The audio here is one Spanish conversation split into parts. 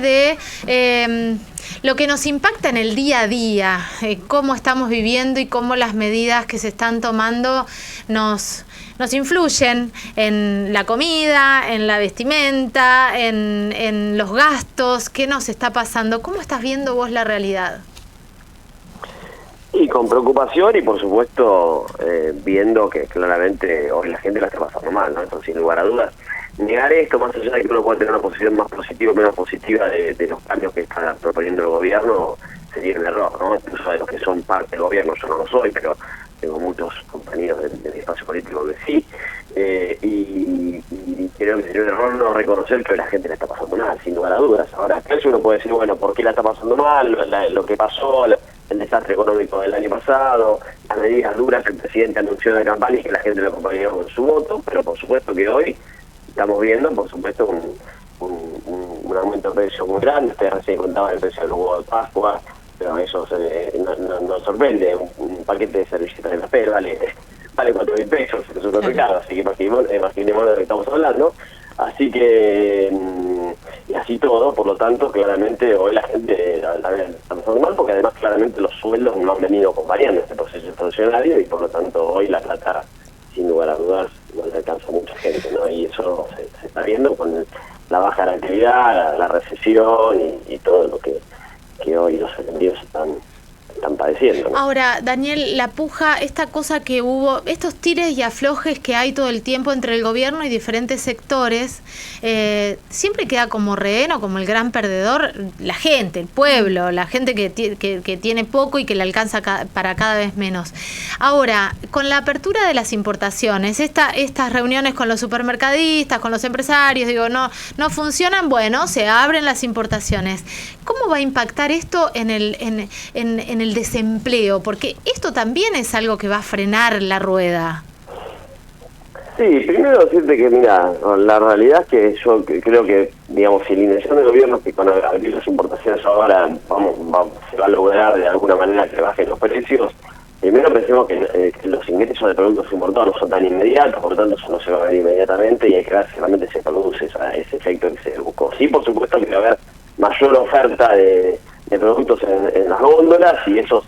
de lo que nos impacta en el día a día, cómo estamos viviendo y cómo las medidas que se están tomando nos influyen en la comida, en la vestimenta, en los gastos. ¿Qué nos está pasando? ¿Cómo estás viendo vos la realidad? Y con preocupación y por supuesto viendo que claramente hoy la gente la está pasando mal, ¿no? Entonces, sin lugar a dudas, negar esto, más allá de que uno pueda tener una posición más positiva o menos positiva de los cambios que está proponiendo el gobierno, sería un error, ¿no? Incluso de los que son parte del gobierno, yo no lo soy, pero tengo muchos compañeros del espacio político que sí, y creo que sería un error no reconocer que hoy la gente la está pasando mal, sin lugar a dudas. Ahora, eso uno puede decir, bueno, ¿por qué la está pasando mal? Lo que pasó, el desastre económico del año pasado, las medidas duras que el presidente anunció en la campaña y que la gente lo acompañó con su voto, pero por supuesto que hoy estamos viendo, por supuesto, un aumento de precio muy grande. Ustedes recién contaban el precio del huevo de Pascua, pero eso no sorprende. Un paquete de servilletas de papel vale 4.000 pesos en el supermercado, así que imaginemos de lo que estamos hablando. Así que, y así todo, por lo tanto, claramente hoy la gente también está pasando mal, porque además claramente los sueldos no han venido acompañando este proceso inflacionario y por lo tanto hoy la plata, sin lugar a dudas, no le alcanza a mucha gente, ¿no? Y eso se está viendo con la baja de la actividad, la recesión y todo lo que hoy los argentinos están padeciendo, ¿no? Ahora, Daniel, la puja, esta cosa que hubo, estos tires y aflojes que hay todo el tiempo entre el gobierno y diferentes sectores, siempre queda como rehén o como el gran perdedor la gente, el pueblo, la gente que tiene poco y que le alcanza para cada vez menos. Ahora, con la apertura de las importaciones, estas reuniones con los supermercadistas, con los empresarios, no funcionan, bueno, se abren las importaciones. ¿Cómo va a impactar esto en el desempleo? Porque esto también es algo que va a frenar la rueda. Sí, primero decirte que, mira, la realidad es que yo creo que, digamos, si la intención del gobierno es que con abrir las importaciones ahora se va a lograr de alguna manera que bajen los precios, primero pensemos que los ingresos de productos importados no son tan inmediatos, por lo tanto eso no se va a ver inmediatamente y hay que ver si realmente se produce ese efecto que se buscó. Sí, por supuesto que va a haber mayor oferta de productos en las góndolas y eso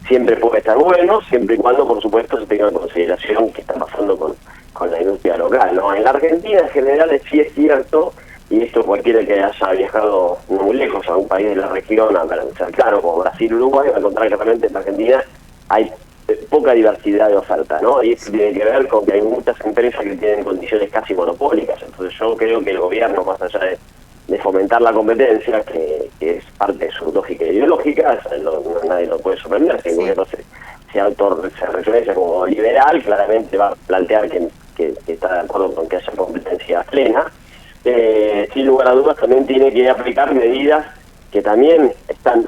siempre puede estar bueno, siempre y cuando, por supuesto, se tenga en consideración qué está pasando con la industria local, ¿no? En la Argentina, en general, sí es cierto, y esto cualquiera que haya viajado no muy lejos a un país de la región, cercano, como Brasil, Uruguay, va a encontrar que realmente en la Argentina hay poca diversidad de oferta, ¿no? Y esto tiene que ver con que hay muchas empresas que tienen condiciones casi monopólicas. Entonces yo creo que el gobierno, más allá de fomentar la competencia, que es parte de su lógica ideológica, nadie lo puede sorprender, si el gobierno se referencia como liberal, claramente va a plantear que está de acuerdo con que haya competencia plena. Sin lugar a dudas también tiene que aplicar medidas que también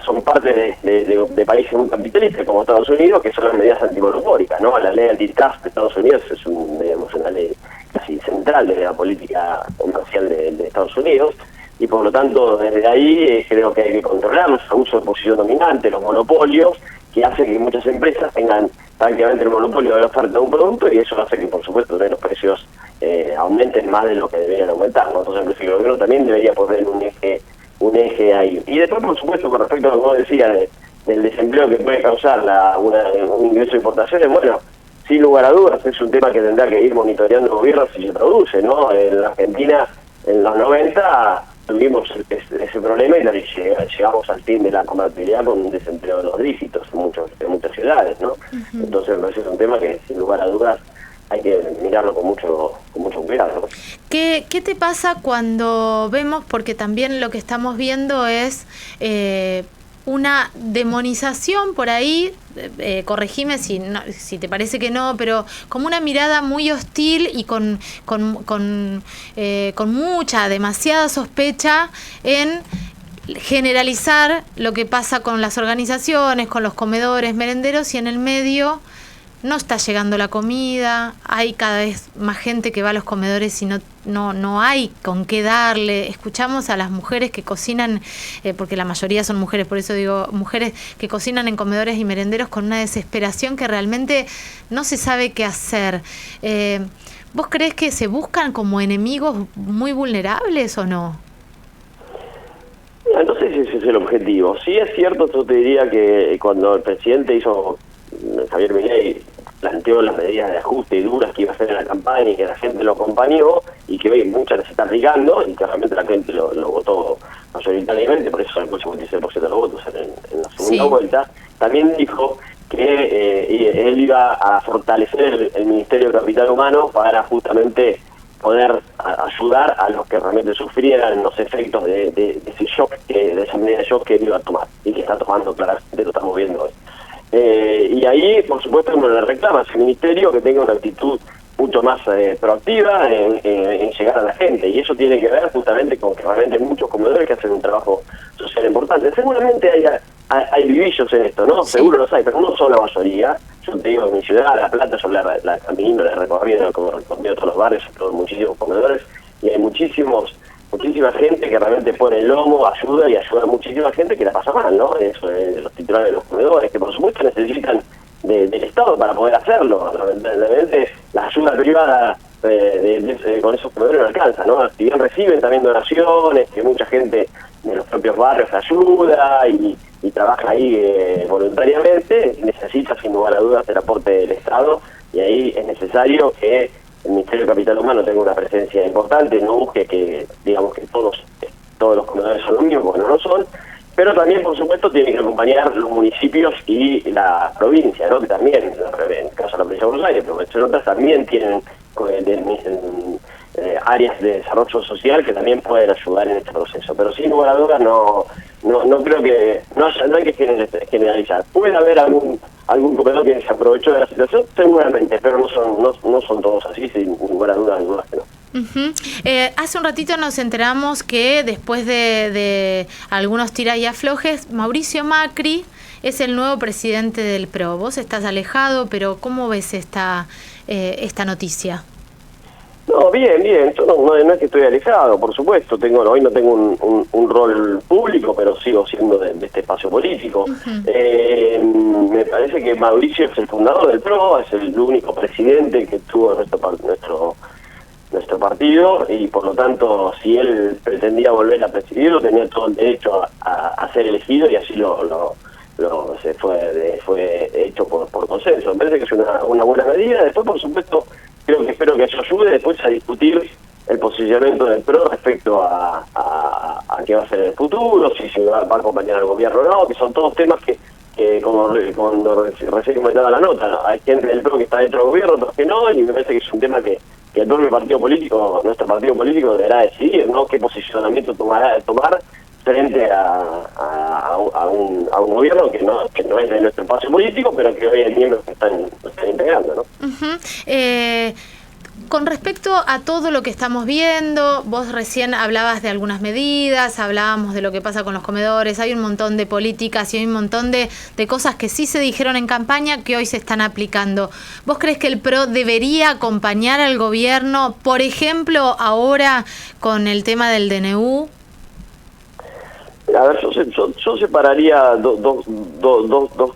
son parte de países muy capitalistas como Estados Unidos, que son las medidas antimonopólicas, ¿no? La ley antitrust de Estados Unidos es una ley casi central de la política comercial de Estados Unidos, y por lo tanto desde ahí creo que hay que controlar los abusos de posición dominante, los monopolios, que hace que muchas empresas tengan prácticamente el monopolio de la oferta de un producto, y eso hace que por supuesto los precios aumenten más de lo que deberían aumentar, ¿no? Entonces el gobierno también debería poner un eje ahí. Y después, por supuesto, con respecto a lo que vos decías del desempleo que puede causar un ingreso de importaciones, bueno, sin lugar a dudas es un tema que tendrá que ir monitoreando el gobierno si se produce, ¿no? En la Argentina, en los 90, tuvimos ese problema y llegamos al fin de la convertibilidad con un desempleo de 2 dígitos en muchas ciudades, ¿no? Uh-huh. Entonces, ese es un tema que, sin lugar a dudas, hay que mirarlo con mucho cuidado, ¿no? ¿Qué te pasa cuando vemos, porque también lo que estamos viendo es una demonización por ahí, corregime si te parece que no, pero como una mirada muy hostil y con demasiada sospecha en generalizar lo que pasa con las organizaciones, con los comedores merenderos, y en el medio no está llegando la comida, hay cada vez más gente que va a los comedores y no hay con qué darle. Escuchamos a las mujeres que cocinan, porque la mayoría son mujeres, por eso digo mujeres que cocinan en comedores y merenderos con una desesperación que realmente no se sabe qué hacer. ¿Vos creés que se buscan como enemigos muy vulnerables o no? Mira, no sé si ese es el objetivo. Sí es cierto, yo te diría que cuando el presidente Javier Milei planteó las medidas de ajuste y duras que iba a hacer en la campaña y que la gente lo acompañó y que hoy muchas las está aplicando y que realmente la gente lo votó mayoritariamente, por eso sacó el 56% de los votos en la segunda vuelta, también dijo que él iba a fortalecer el Ministerio de Capital Humano para justamente poder ayudar a los que realmente sufrieran los efectos de ese shock, de esa medida de shock que él iba a tomar y que está tomando claramente, lo estamos viendo hoy. Y ahí, por supuesto, uno le reclama a ese ministerio que tenga una actitud mucho más proactiva en llegar a la gente, y eso tiene que ver justamente con que realmente muchos comedores que hacen un trabajo social importante. Seguramente hay vivillos en esto, ¿no? Sí. Seguro los hay, pero no son la mayoría. Yo te digo, en mi ciudad, La Plata, yo la camino, la recorrido, como recorrido todos los barrios, todos muchísimos comedores, y hay muchísima gente que realmente pone el lomo, ayuda a muchísima gente que la pasa mal, ¿no? Eso, los titulares de los comedores, que por supuesto necesitan del Estado para poder hacerlo. Lamentablemente la ayuda privada con esos comedores no alcanza, ¿no? Si bien reciben también donaciones, que mucha gente de los propios barrios ayuda y trabaja ahí voluntariamente, necesita sin lugar a dudas el aporte del Estado, y ahí es necesario que el Ministerio de Capital Humano tenga una presencia importante, no busque que, digamos, que todos los comedores son los mismos, porque no lo son, pero también, por supuesto, tiene que acompañar los municipios y la provincia, ¿no? Que también, en el caso de la provincia de Buenos Aires, pero en otras también tienen áreas de desarrollo social que también pueden ayudar en este proceso. Pero sin lugar a dudas no creo que no hay que generalizar. Puede haber algún comedor que se aprovechó de la situación, seguramente, pero no son todos así, sin lugar a dudas que no. Hace un ratito nos enteramos que después de algunos tira y aflojes, Mauricio Macri es el nuevo presidente del PRO. Vos estás alejado, pero ¿cómo ves esta noticia? No, bien, yo no es que estoy alejado, por supuesto, hoy no tengo un rol público, pero sigo siendo de este espacio político. Me parece que Mauricio es el fundador del PRO, es el único presidente que tuvo nuestro partido, y por lo tanto, si él pretendía volver a presidirlo, tenía todo el derecho a ser elegido, y así fue hecho por consenso. Me parece que es una buena medida. Después, por supuesto, espero que eso ayude después a discutir el posicionamiento del PRO respecto a qué va a ser en el futuro, si se va a acompañar al gobierno o no, que son todos temas que como recién comentaba la nota, ¿no? Hay gente del PRO que está dentro del gobierno, otros que no, y me parece que es un tema que el propio partido político, nuestro partido político, deberá decidir, ¿no? Qué posicionamiento tomar frente a un gobierno que no es de nuestro espacio político, pero que hoy hay miembros que están integrando, ¿no? Con respecto a todo lo que estamos viendo, vos recién hablabas de algunas medidas, hablábamos de lo que pasa con los comedores, hay un montón de políticas y hay un montón de cosas que sí se dijeron en campaña que hoy se están aplicando. ¿Vos crees que el PRO debería acompañar al gobierno, por ejemplo, ahora con el tema del DNU? A ver, yo separaría dos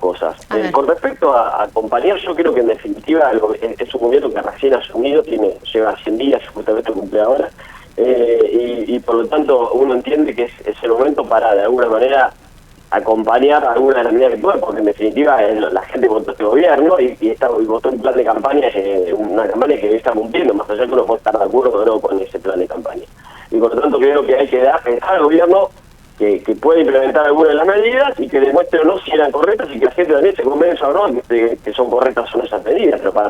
cosas. Con respecto a acompañar, yo creo que en definitiva es un gobierno que recién asumido, lleva 100 días, justamente cumple ahora, y por lo tanto uno entiende que es el momento para, de alguna manera, acompañar alguna de las medidas que pueda, porque en definitiva la gente votó este gobierno y votó un plan de campaña, una campaña que está cumpliendo, más allá que uno puede estar de acuerdo o no con ese plan de campaña. Y por lo tanto creo que hay que pensar al gobierno que puede implementar algunas de las medidas y que demuestre o no si eran correctas, y que la gente también se convenza o no que son correctas o no esas medidas, pero para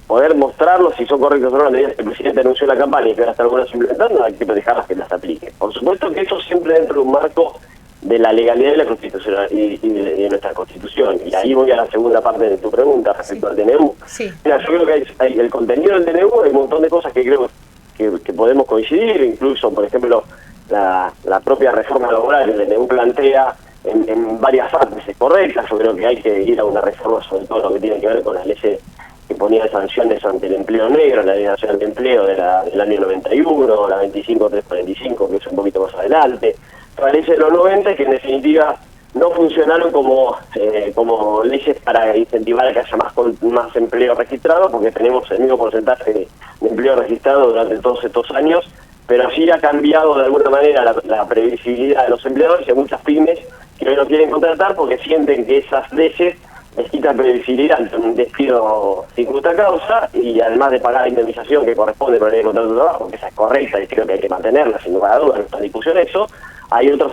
poder mostrarlo si son correctas o no las medidas que el presidente anunció en la campaña y que ahora están algunas implementando, hay que dejarlas que las aplique. Por supuesto que eso siempre dentro de un marco de la legalidad de la Constitución y de nuestra Constitución. Y ahí voy a la segunda parte de tu pregunta respecto al DNU. Sí. Mira, yo creo que hay el contenido del DNU, hay un montón de cosas que creo que podemos coincidir, incluso, por ejemplo, la propia reforma laboral que el DNU plantea en varias partes es correcta. Yo creo que hay que ir a una reforma, sobre todo lo que tiene que ver con las leyes que ponía sanciones ante el empleo negro, la Ley Nacional de Empleo del año 91, la 25345, que es un poquito más adelante, la ley de los 90, que en definitiva no funcionaron como leyes para incentivar a que haya más empleo registrado, porque tenemos el mismo porcentaje de empleo registrado durante todos estos años pero sí ha cambiado de alguna manera la previsibilidad de los empleadores, y hay muchas pymes que hoy no quieren contratar porque sienten que esas leyes les quitan previsibilidad ante un despido sin justa causa, y además de pagar la indemnización que corresponde por la ley de contrato de trabajo, que esa es correcta y creo que hay que mantenerla sin lugar a dudas, no está en discusión eso, hay otros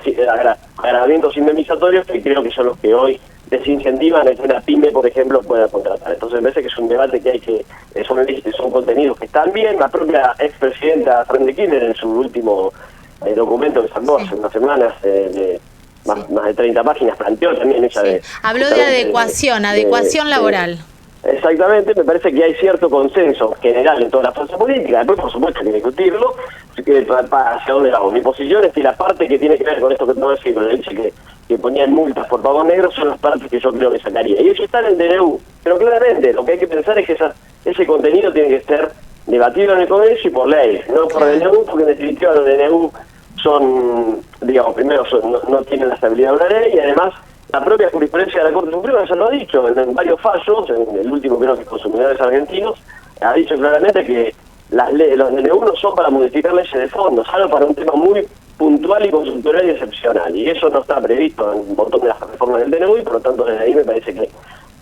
agravamientos indemnizatorios que creo que son los que hoy desincentivan a que una pyme, por ejemplo, pueda contratar. Entonces me parece que es un debate que hay que, son contenidos que están bien. La propia expresidenta Fernández de Kirchner en su último documento que sacó hace unas semanas, más de 30 páginas, planteó también esa de... Habló de adecuación laboral. Exactamente, me parece que hay cierto consenso general en toda la fuerza política. Después, por supuesto, hay que discutirlo, hacia dónde vamos. Mi posición es que la parte que tiene que ver con esto que te voy a decir, con el hecho que ponían multas por pago negro, son las partes que yo creo que sacaría. Y eso está en el DNU. Pero claramente, lo que hay que pensar es que ese contenido tiene que ser debatido en el Congreso y por ley, no por DNU, porque en definitiva los DNU son, digamos, primero no tienen la estabilidad de una ley, y además la propia jurisprudencia de la Corte Suprema ya lo ha dicho en varios fallos, en el último creo que Consumidores Argentinos, ha dicho claramente que los DNU no son para modificar leyes de fondo, salvo para un tema muy puntual y consultoral y excepcional, y eso no está previsto en un montón de las reformas del DNU, y por lo tanto desde ahí me parece que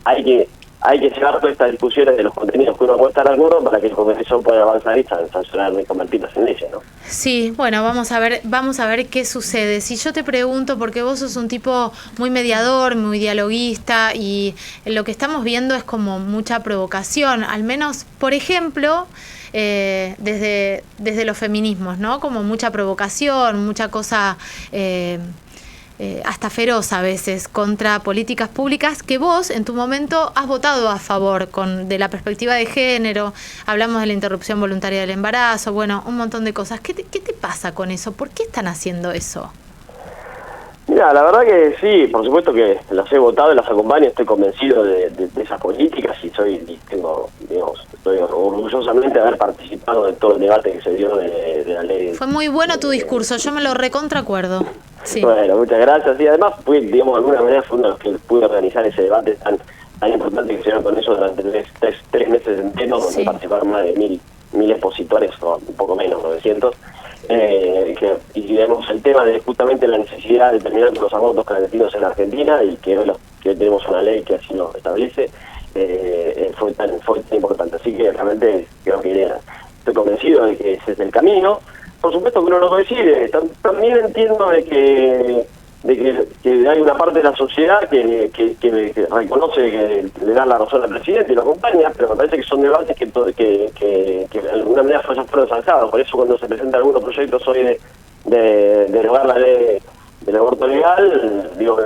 hay que llevar todas estas discusiones de los contenidos que uno puede estar de acuerdo para que el Congreso pueda avanzar y sancionar y convertirlas en leyes, ¿no? Sí, bueno, vamos a ver qué sucede. Si yo te pregunto, porque vos sos un tipo muy mediador, muy dialoguista, y lo que estamos viendo es como mucha provocación, al menos, por ejemplo, desde los feminismos, ¿no? Como mucha provocación, mucha cosa... hasta feroz a veces contra políticas públicas que vos en tu momento has votado a favor de la perspectiva de género. Hablamos de la interrupción voluntaria del embarazo, bueno, un montón de cosas. ¿Qué te pasa con eso? ¿Por qué están haciendo eso? Mira, la verdad que sí, por supuesto que las he votado y las acompaño, estoy convencido de esas políticas y estoy orgullosamente de haber participado de todo el debate que se dio de la ley. Fue muy bueno tu discurso, yo me lo recontracuerdo. Sí. Bueno, muchas gracias. Y además, de alguna manera fue uno de los que pude organizar ese debate tan importante que se dio con eso durante tres meses enteros, donde participaron más de 1000 expositores, o un poco menos, 900. Y digamos el tema de justamente la necesidad de terminar con los abortos clandestinos en Argentina, y que hoy tenemos una ley que así lo establece, fue tan importante. Así que realmente creo que estoy convencido de que ese es el camino. Por supuesto que uno no coincide, también entiendo de que hay una parte de la sociedad que reconoce que le da la razón al presidente y lo acompaña, pero me parece que son debates que de alguna manera ya fueron zanjados. Por eso cuando se presentan algunos proyectos hoy de derogar la ley del aborto legal, digo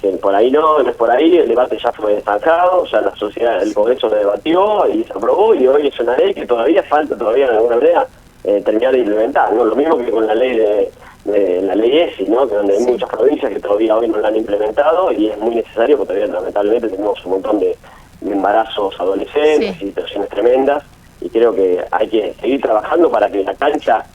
que por ahí no es por ahí, el debate ya fue zanjado, ya la sociedad, el Congreso lo debatió y se aprobó, y hoy es una ley que todavía falta de alguna manera terminar de implementar, ¿no? Lo mismo que con la ley de la ley ESI, ¿no? Que donde hay muchas provincias que todavía hoy no la han implementado, y es muy necesario porque todavía lamentablemente tenemos un montón de embarazos adolescentes y situaciones tremendas, y creo que hay que seguir trabajando para que la cancha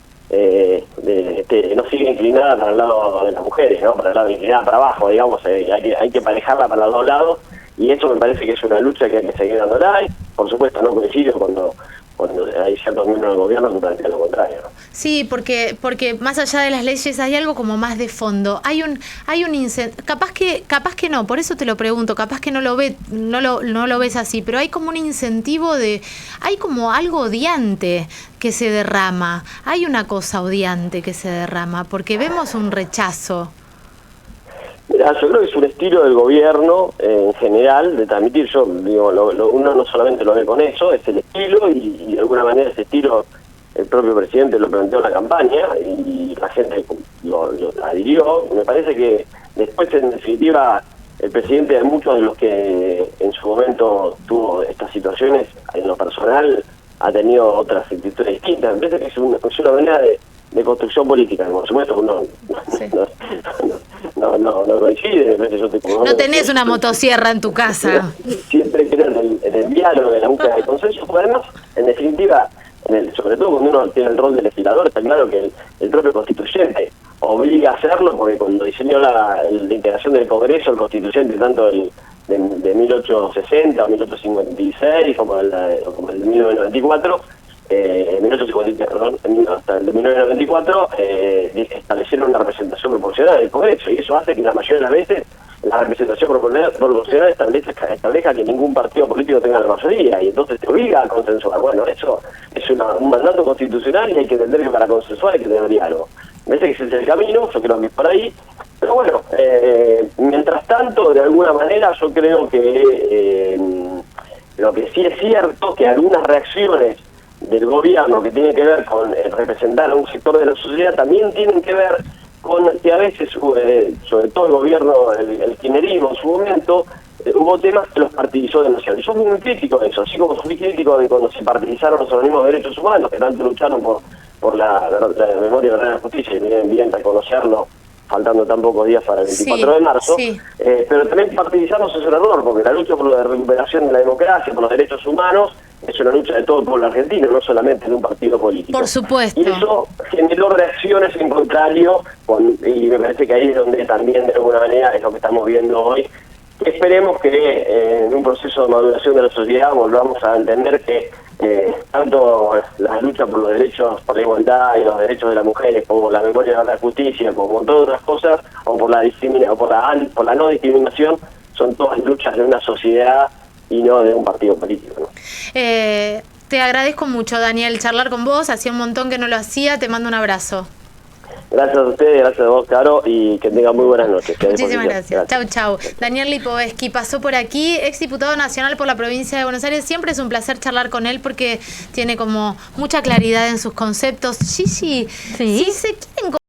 no siga inclinada para el lado de las mujeres, ¿no? Para el lado inclinada para abajo, digamos, hay que parejarla para los dos lados, y eso me parece que es una lucha que hay que seguir dándola. Y por supuesto no coincido cuando hay ciertos miembros del gobierno que plantean lo contrario, ¿no? Sí, porque más allá de las leyes hay algo como más de fondo. Hay un capaz que no, por eso te lo pregunto, capaz que no lo ves así, pero hay como un incentivo hay como algo odiante que se derrama. Hay una cosa odiante que se derrama, porque vemos un rechazo. Mira, yo creo que es un estilo del gobierno en general de transmitir. Yo digo, uno no solamente lo ve con eso, es el estilo, y de alguna manera ese estilo el propio presidente lo planteó en la campaña y la gente lo adhirió. Me parece que después, en definitiva, el presidente, de muchos de los que en su momento tuvo estas situaciones, en lo personal ha tenido otras actitudes distintas. Me parece que es una manera de construcción política. Por supuesto, uno no coincide. No tenés una motosierra en tu casa. Siempre creo en el diálogo, en la búsqueda de consenso, porque además, en definitiva, sobre todo cuando uno tiene el rol de legislador, está claro que el propio constituyente obliga a hacerlo, porque cuando diseñó la integración del Congreso, el constituyente, tanto de 1860 o 1856 como el de 1994, hasta el de 1994, establecieron una representación proporcional en el Congreso, y eso hace que la mayoría de las veces la representación proporcional establezca que ningún partido político tenga la mayoría, y entonces te obliga a consensuar. Bueno, eso es un mandato constitucional, y hay que entender que para consensuar hay que tener diálogo. Me parece que ese es el camino, yo creo que es por ahí. Pero bueno, mientras tanto, de alguna manera, yo creo que lo que sí es cierto, que algunas reacciones del gobierno que tienen que ver con representar a un sector de la sociedad también tienen que ver con que a veces, sobre todo el gobierno, el kirchnerismo en su momento, hubo temas que los partidizó demasiado. Yo fui muy crítico de eso, así como fui crítico de cuando se partidizaron los organismos de derechos humanos, que tanto lucharon por la memoria, verdad y la justicia, y bien reconocerlo, faltando tan pocos días para el 24 de marzo, pero también partidizarnos es un error, porque la lucha por la recuperación de la democracia, por los derechos humanos, es una lucha de todo el pueblo argentino, no solamente de un partido político. Por supuesto. Y eso generó reacciones en contrario, y me parece que ahí es donde también, de alguna manera, es lo que estamos viendo hoy. Esperemos que en un proceso de maduración de la sociedad volvamos a entender que tanto la lucha por los derechos, por la igualdad y los derechos de las mujeres, como la memoria de la justicia, como todas otras cosas, o por la discriminación, por la no discriminación, son todas luchas de una sociedad y no de un partido político, ¿no? Te agradezco mucho, Daniel, charlar con vos. Hacía un montón que no lo hacía. Te mando un abrazo. Gracias a ustedes, gracias a vos, Caro, y que tengan muy buenas noches. Muchísimas gracias. Chau, chau. Daniel Lipovetsky pasó por aquí, exdiputado nacional por la provincia de Buenos Aires. Siempre es un placer charlar con él porque tiene como mucha claridad en sus conceptos. Sí, se quieren